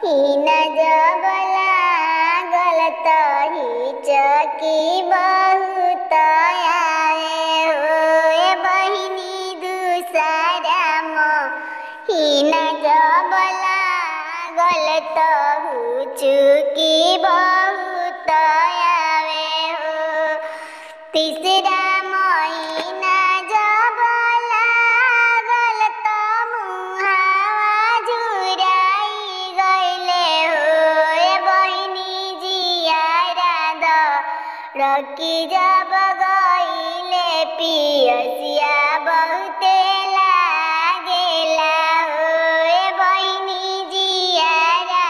हिना जब लागल हिचकी बहुत आए हो बहिनी दूसरा हिना जब लागल हुचकी बहुत आवे हो तीसरा महीना जब लागल मुहावा झुराई गईले हो बहिनी जियारा रखी जब गईले पियसिया बहुते लागेला हो बहिनी जियारा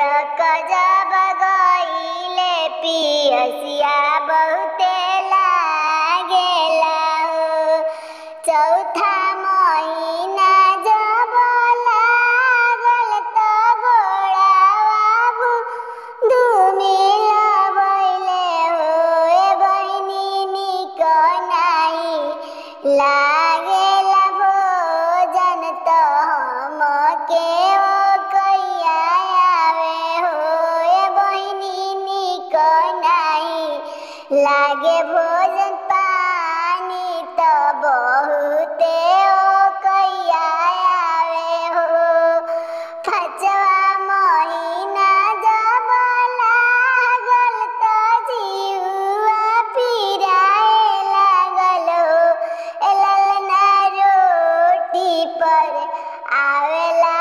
रख जब गईले पियसिया बहुते लागेला हो चौथा महीना जब लागल घोड़ावा धूमिल भइले हो बहिनी निक नाही लागेला भोजन हमके कैया आवे हो बहिनी निक नाही लागे भोजन पानी बहुते कैया आवे हो पाँचवा महीना जब लागल जीवा पिराए लागल हो ललना रोटी पर आवेला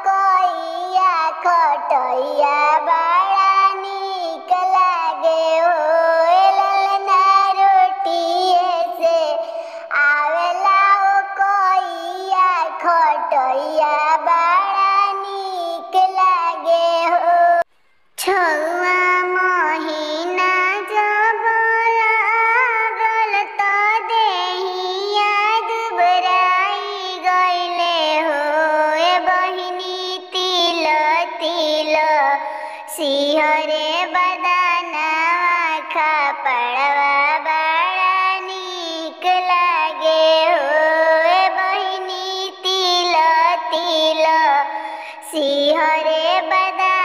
कैया खटैया बड़ा नीक लागे हो ललना रोटिए से आवेला कैया खटैया बड़ा नीक लागे हो छौवा महीना जब लागल देहिया दुबराई गईले हो बहिनी तिल तिल सिहरे बदनवा खपड़वा बड़ा नीक लागे हो बहिनी तिल तिल सिहरे बदन